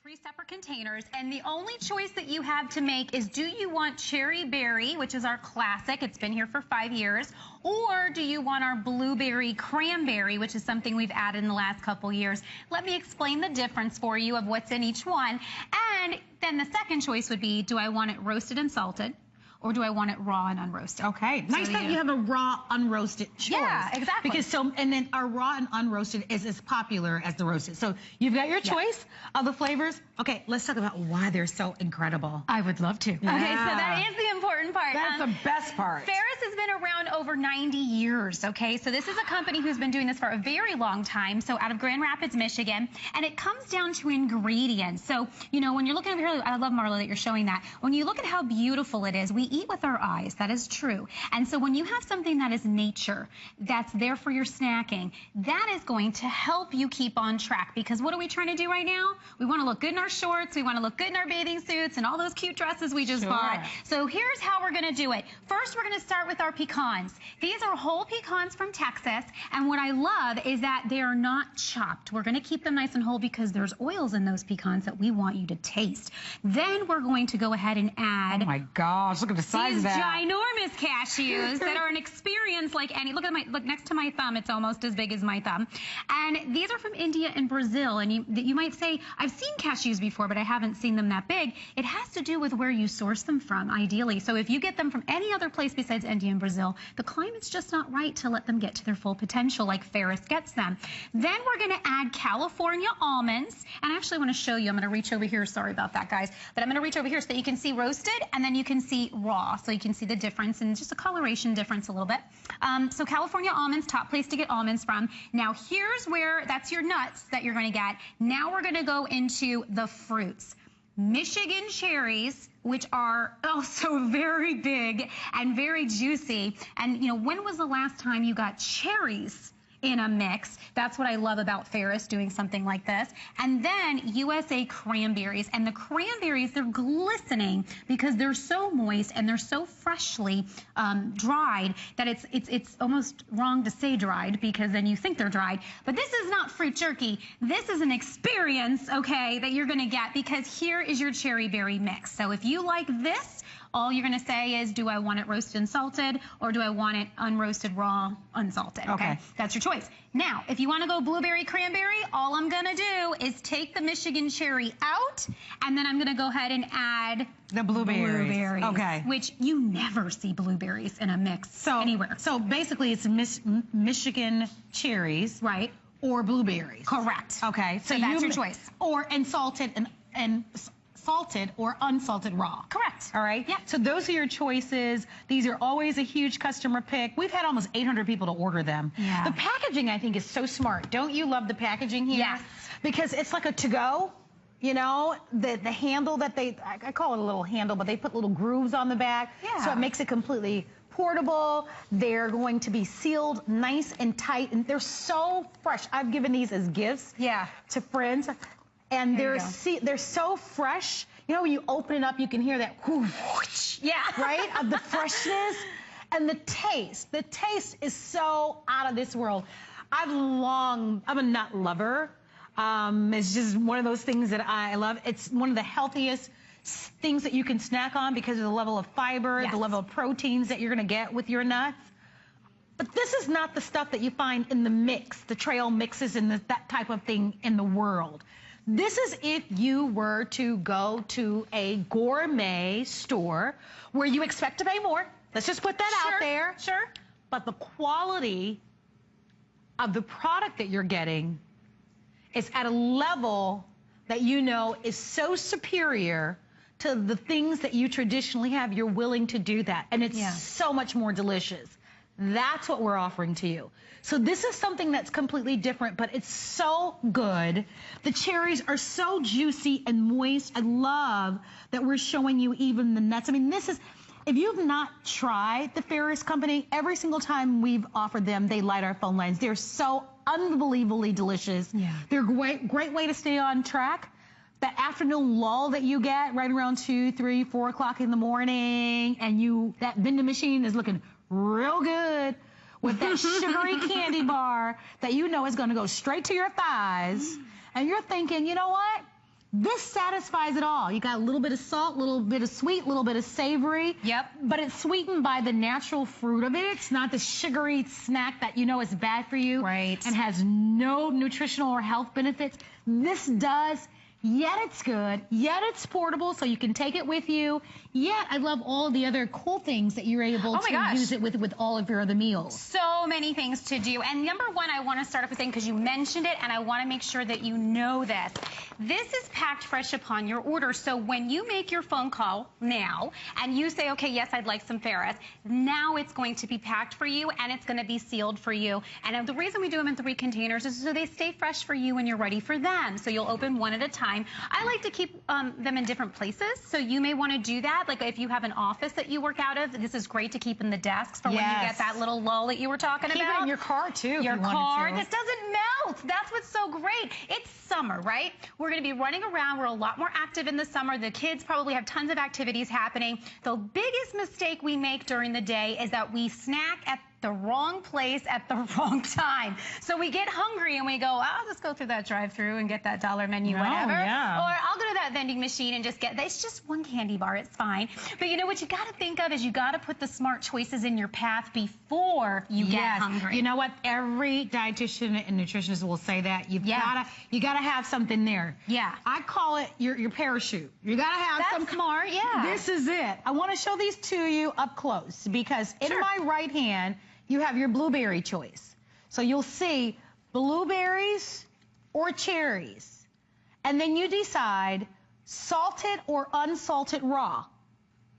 3 separate containers, and the only choice that you have to make is, do you want cherry berry, which is our classic, it's been here for 5 years, or do you want our blueberry cranberry, which is something we've added in the last couple years. Let me explain the difference for you of what's in each one. And then the second choice would be, do I want it roasted and salted, or do I want it raw and unroasted? Okay. Nice that you have a raw, unroasted choice. Yeah, exactly. Because and then our raw and unroasted is as popular as the roasted. So you've got your choice of the flavors. Okay, let's talk about why they're so incredible. I would love to. Yeah. Okay, so that is the important part. That's the best part. Ferris has been around over 90 years, okay? So this is a company who's been doing this for a very long time, so out of Grand Rapids, Michigan, and it comes down to ingredients. So, you know, when you're looking over here, I love, Marla, that you're showing that. When you look at how beautiful it is, we eat with our eyes, that is true. And so when you have something that is nature, that's there for your snacking, that is going to help you keep on track. Because what are we trying to do right now? We want to look good in our shorts, we want to look good in our bathing suits, and all those cute dresses we just bought. So here's how we're going to do it. First, we're going to start with our pecans. These are whole pecans from Texas, and what I love is that they are not chopped. We're going to keep them nice and whole because there's oils in those pecans that we want you to taste. Then we're going to go ahead and add... Oh my gosh, look at the size of that. Ginormous cashews that are an experience like any. Look next to my thumb, it's almost as big as my thumb. And these are from India and Brazil, and you might say, I've seen cashews before, but I haven't seen them that big. It has to do with where you source them from, ideally. So if you get them from any other place besides India and Brazil, the climate's just not right to let them get to their full potential like Ferris gets them. Then we're going to add California almonds, and I actually want to show you. I'm going to reach over here. Sorry about that, guys. But I'm going to reach over here so that you can see roasted, and then you can see raw, so you can see the difference and just a coloration difference a little bit. So California almonds, top place to get almonds from. Now here's where, that's your nuts that you're going to get. Now we're going to go into the fruits. Michigan cherries, which are also very big and very juicy. And, you know, when was the last time you got cherries in a mix? That's what I love about Ferris doing something like this. And then USA cranberries. And the cranberries, they're glistening because they're so moist and they're so freshly dried that it's almost wrong to say dried, because then you think they're dried. But this is not fruit jerky. This is an experience, okay, that you're going to get, because here is your cherry berry mix. So if you like this, all you're going to say is, do I want it roasted and salted, or do I want it unroasted, raw, unsalted? Okay. That's your choice. Now, if you want to go blueberry cranberry, all I'm going to do is take the Michigan cherry out, and then I'm going to go ahead and add the blueberries. Okay. Which you never see blueberries in a mix anywhere. So basically it's Michigan cherries. Right. Or blueberries. Correct. Okay. So that's your choice. Or salted and salted or unsalted raw. Correct. All right? Yeah. So those are your choices. These are always a huge customer pick. We've had almost 800 people to order them. Yeah. The packaging, I think, is so smart. Don't you love the packaging here? Yes. Because it's like a to-go. You know, the handle that I call it a little handle, but they put little grooves on the back. Yeah. So it makes it completely portable. They're going to be sealed nice and tight, and they're so fresh. I've given these as gifts to friends. And they're so fresh. You know, when you open it up, you can hear that whoosh, right, of the freshness. And the taste is so out of this world. I'm a nut lover. It's just one of those things that I love. It's one of the healthiest things that you can snack on because of the level of fiber, the level of proteins that you're going to get with your nuts. But this is not the stuff that you find in the mix, the trail mixes and that type of thing in the world. This is if you were to go to a gourmet store where you expect to pay more. Let's just put that out there. Sure. But the quality of the product that you're getting is at a level that you know is so superior to the things that you traditionally have. You're willing to do that. And it's so much more delicious. That's what we're offering to you. So this is something that's completely different, but it's so good. The cherries are so juicy and moist. I love that we're showing you even the nuts. I mean, this is, if you've not tried the Ferris company, every single time we've offered them, they light our phone lines. They're so unbelievably delicious. Yeah. They're a great way to stay on track. That afternoon lull that you get right around 2, 3, 4 o'clock in the morning, and that vending machine is looking real good with that sugary candy bar that you know is going to go straight to your thighs. And you're thinking, you know what? This satisfies it all. You got a little bit of salt, a little bit of sweet, a little bit of savory. Yep. But it's sweetened by the natural fruit of it. It's not the sugary snack that you know is bad for you. Right. And has no nutritional or health benefits. This does. Yet it's good, yet it's portable, so you can take it with you. Yet I love all the other cool things that you're able to use it with all of your other meals. So many things to do. And number one, I want to start off with saying, because you mentioned it, and I want to make sure that you know this. This is packed fresh upon your order. So when you make your phone call now, and you say, okay, yes, I'd like some Ferris, now it's going to be packed for you, and it's going to be sealed for you. And the reason we do them in 3 containers is so they stay fresh for you when you're ready for them. So you'll open one at a time. I like to keep them in different places, so you may want to do that. Like if you have an office that you work out of, this is great to keep in the desks for when you get that little lull that you were talking about. Keep it in your car, too, Your car. This doesn't melt. That's what's so great. It's summer, right? We're going to be running around. We're a lot more active in the summer. The kids probably have tons of activities happening. The biggest mistake we make during the day is that we snack at the wrong place at the wrong time. So we get hungry and we go, I'll just go through that drive-thru and get that dollar menu, whatever. Yeah. Or I'll go to that vending machine and just get, it's just one candy bar, it's fine. But you know what you got to think of is you got to put the smart choices in your path before you get hungry. You know what? Every dietitian and nutritionist will say that. You gotta have something there. Yeah. I call it your parachute. You gotta have That's smart, yeah. This is it. I want to show these to you up close because in my right hand, you have your blueberry choice. So you'll see blueberries or cherries. And then you decide salted or unsalted raw.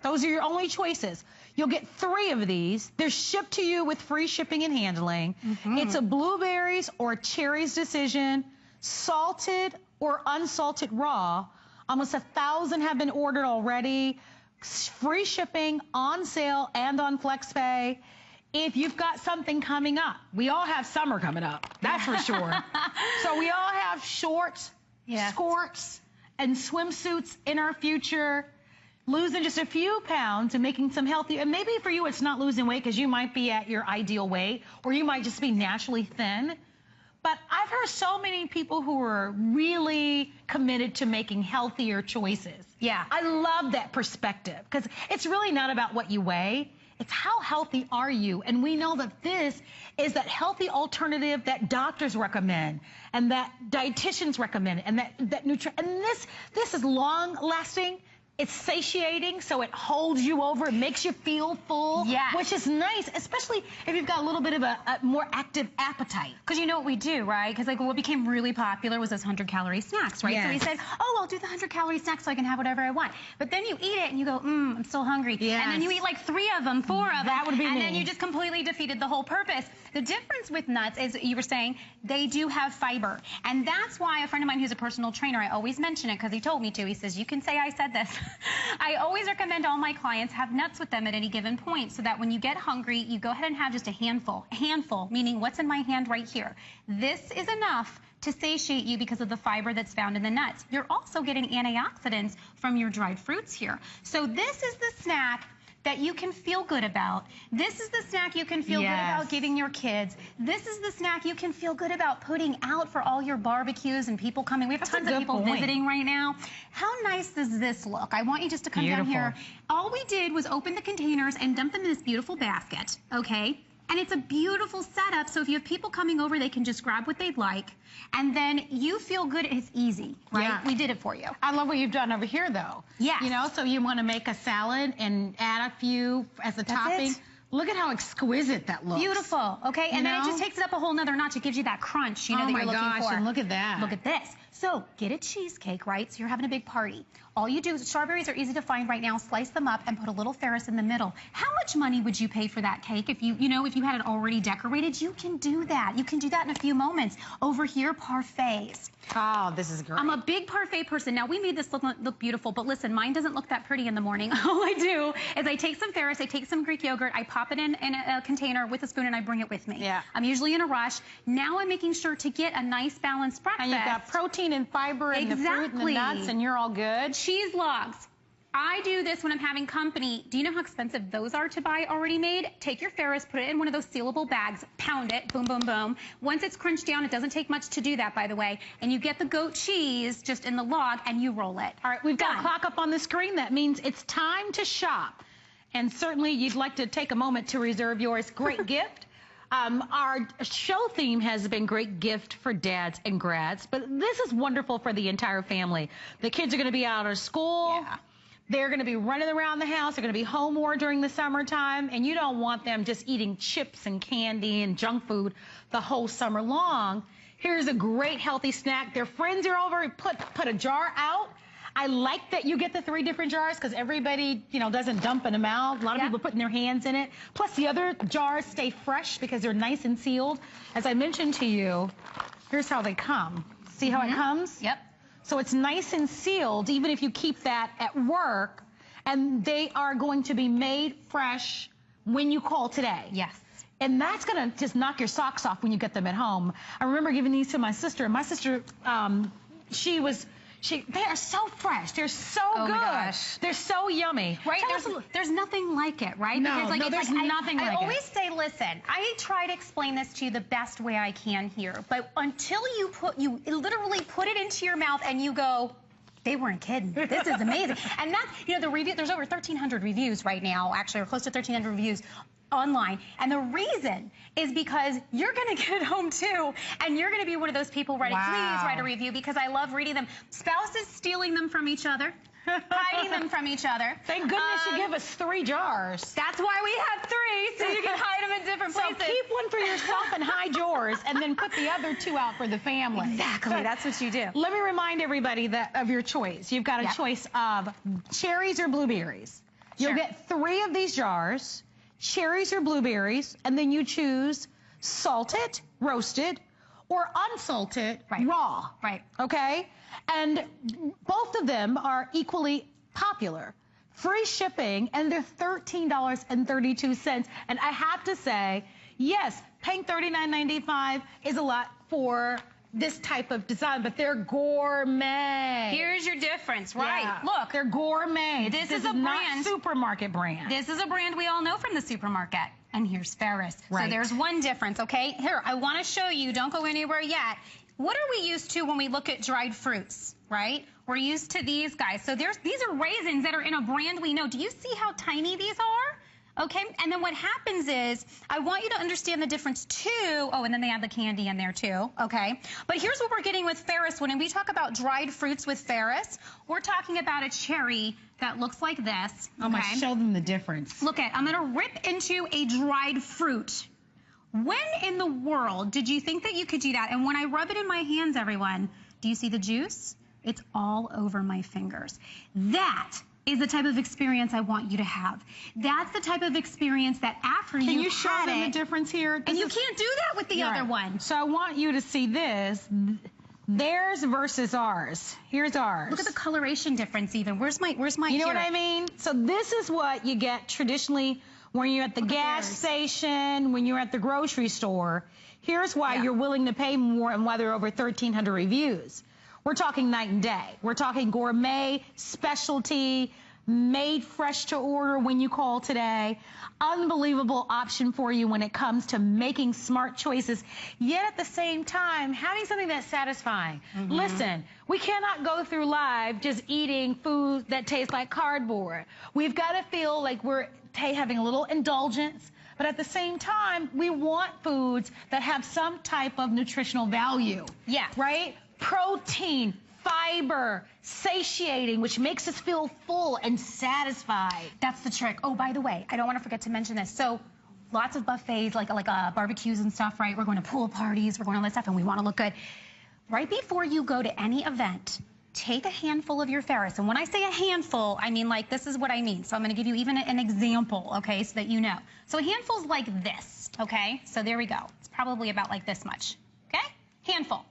Those are your only choices. You'll get 3 of these. They're shipped to you with free shipping and handling. It's a blueberries or cherries decision, salted or unsalted raw. Almost 1,000 have been ordered already. Free shipping, on sale, and on FlexPay. If you've got something coming up, we all have summer coming up, that's for sure. So we all have shorts, skirts, and swimsuits in our future. Losing just a few pounds and making some healthy, and maybe for you it's not losing weight because you might be at your ideal weight, or you might just be naturally thin. But I've heard so many people who are really committed to making healthier choices. Yeah. I love that perspective because it's really not about what you weigh. It's how healthy are you? And we know that this is that healthy alternative that doctors recommend and that dietitians recommend and that this is long lasting. It's satiating, so it holds you over. It makes you feel full, which is nice, especially if you've got a little bit of a more active appetite. Because you know what we do, right? Because like what became really popular was those 100-calorie snacks, right? So we said, oh, I'll do the 100-calorie snacks so I can have whatever I want. But then you eat it and you go, I'm still hungry. And then you eat like 3 of them, 4 of them. That would be and then you just completely defeated the whole purpose. The difference with nuts is, you were saying, they do have fiber. And that's why a friend of mine who's a personal trainer, I always mention it because he told me to. He says, you can say I said this. I always recommend all my clients have nuts with them at any given point so that when you get hungry, you go ahead and have just a handful. A handful, meaning what's in my hand right here. This is enough to satiate you because of the fiber that's found in the nuts. You're also getting antioxidants from your dried fruits here. So this is the snack that you can feel good about. This is the snack you can feel good about giving your kids. This is the snack you can feel good about putting out for all your barbecues and people coming. We have tons of people visiting right now. How nice does this look? I want you just to come down here. All we did was open the containers and dump them in this beautiful basket, okay? And it's a beautiful setup, so if you have people coming over, they can just grab what they'd like, and then you feel good. It's easy, right? Yeah. We did it for you. I love what you've done over here, though. Yeah. You know, so you want to make a salad and add a few as a topping. Look at how exquisite that looks. Beautiful, okay? And then it just takes it up a whole nother notch. It gives you that crunch, you know, that you're looking for. Oh my gosh, and look at that. Look at this. So get a cheesecake, right? So you're having a big party. All you do, strawberries are easy to find right now. Slice them up and put a little Ferris in the middle. How much money would you pay for that cake if you had it already decorated? You can do that. You can do that in a few moments. Over here, parfaits. Oh, this is great. I'm a big parfait person. Now, we made this look beautiful, but listen, mine doesn't look that pretty in the morning. All I do is I take some Ferris, I take some Greek yogurt, I pop it in a container with a spoon, and I bring it with me. Yeah. I'm usually in a rush. Now I'm making sure to get a nice balanced breakfast. And you've got protein and fiber and the fruit and the nuts, and you're all good. Cheese logs. I do this when I'm having company. Do you know how expensive those are to buy already made? Take your Ferris, put it in one of those sealable bags, pound it, boom, boom, boom. Once it's crunched down, it doesn't take much to do that, by the way, and you get the goat cheese just in the log and you roll it. All right, we've got a clock up on the screen. That means it's time to shop. And certainly you'd like to take a moment to reserve yours. Great gift. Our show theme has been great gift for dads and grads, but this is wonderful for the entire family. The kids are going to be out of school. Yeah. They're going to be running around the house. They're going to be home more during the summertime, and you don't want them just eating chips and candy and junk food the whole summer long. Here's a great healthy snack. Their friends are over. Put a jar out. I like that you get the 3 different jars because everybody, doesn't dump in them out. A lot of people putting their hands in it. Plus, the other jars stay fresh because they're nice and sealed. As I mentioned to you, here's how they come. See how it comes? Yep. So it's nice and sealed, even if you keep that at work, and they are going to be made fresh when you call today. Yes. And that's going to just knock your socks off when you get them at home. I remember giving these to my sister, and my sister, they are so fresh. They're so good. My gosh. They're so yummy. Right? There's nothing like it, right? No, because, there's nothing like it. I always say, listen, I try to explain this to you the best way I can here, but until you literally put it into your mouth and you go, they weren't kidding. This is amazing. And that's, the review, there's over 1,300 reviews right now, actually, or close to 1,300 reviews online. And the reason is because you're going to get it home too, and you're going to be one of those people ready. Please write a review because I love reading them. Spouses stealing them from each other, hiding them from each other. Thank goodness you give us 3 jars. That's why we have 3, so you can hide them in different places. So keep one for yourself and hide yours, and then put the other 2 out for the family. Exactly, that's what you do. Let me remind everybody of your choice. You've got a choice of cherries or blueberries. You'll get 3 of these jars, cherries or blueberries, and then you choose salted, roasted, or unsalted, raw. Right. Okay? And both of them are equally popular. Free shipping, and they're $13.32. And I have to say, yes, paying $39.95 is a lot for this type of design, but they're gourmet. Here's your difference, right? Yeah. Look, they're gourmet. This is a not brand, supermarket brand. This is a brand we all know from the supermarket. And here's Ferris. Right. So there's one difference, okay? Here, I want to show you. Don't go anywhere yet. What are we used to when we look at dried fruits, right? We're used to these guys. So these are raisins that are in a brand we know. Do you see how tiny these are? Okay, and then what happens is, I want you to understand the difference too. Oh, and then they add the candy in there too, okay? But here's what we're getting with Ferris. When we talk about dried fruits with Ferris, we're talking about a cherry that looks like this, okay? I'm gonna show them the difference. Look I'm gonna rip into a dried fruit. When in the world did you think that you could do that? And when I rub it in my hands, everyone, do you see the juice? It's all over my fingers. That is the type of experience I want you to have. That's the type of experience that after Can you you show them the difference here? And you can't do that with the other one. So I want you to see this. Theirs versus ours. Here's ours. Look at the coloration difference even. Where's my You know what I mean? So this is what you get traditionally when you're at the gas station, when you're at the grocery store. Here's why you're willing to pay more and why there are over 1,300 reviews. We're talking night and day. We're talking gourmet, specialty, made fresh to order when you call today. Unbelievable option for you when it comes to making smart choices, yet at the same time, having something that's satisfying. Listen, we cannot go through life just eating food that tastes like cardboard. We've got to feel like we're having a little indulgence, but at the same time, we want foods that have some type of nutritional value. Yeah. Right? Protein, fiber, satiating, which makes us feel full and satisfied. That's the trick. Oh, by the way, I don't want to forget to mention this. So lots of buffets, like barbecues and stuff, right? We're going to pool parties, we're going to all that stuff, and we want to look good. Right before you go to any event, take a handful of your Ferris. And when I say a handful, I mean this is what I mean. So I'm going to give you even an example, okay, so that you know. So a handful's like this, okay? So there we go. It's probably about like this much, okay? Handful.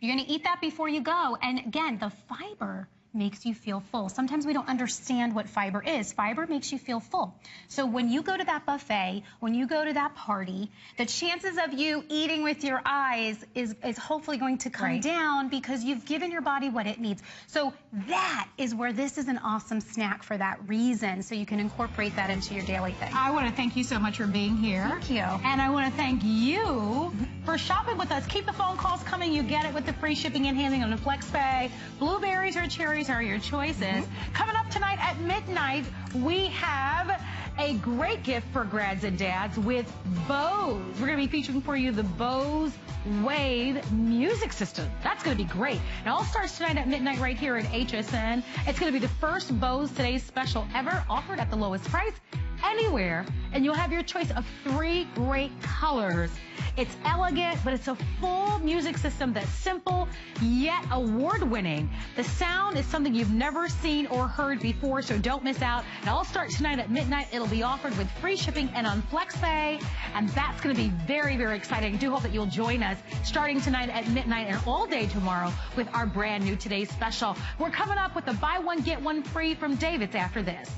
You're going to eat that before you go. And again, the fiber makes you feel full. Sometimes we don't understand what fiber is. Fiber makes you feel full. So when you go to that buffet, when you go to that party, the chances of you eating with your eyes is hopefully going to come down because you've given your body what it needs. So that is where this is an awesome snack for that reason. So you can incorporate that into your daily thing. I want to thank you so much for being here. Thank you. And I want to thank you for shopping with us. Keep the phone calls coming. You get it with the free shipping and handling on the FlexPay. Blueberries or cherries are your choices. Coming up tonight at midnight, we have a great gift for grads and dads with Bose. We're going to be featuring for you the Bose Wave music system. That's going to be great. It all starts tonight at midnight right here at HSN. It's going to be the first Bose Today's Special ever, offered at the lowest price anywhere, and you'll have your choice of 3 great colors. It's elegant, but it's a full music system that's simple yet award-winning. The sound is something you've never seen or heard before, so don't miss out. It all starts tonight at midnight. It'll be offered with free shipping and on FlexPay, and that's going to be very, very exciting. I do hope that you'll join us starting tonight at midnight and all day tomorrow with our brand new Today's Special. We're coming up with the buy one, get one free from David's after this.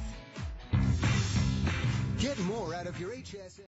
Get more out of your HSN.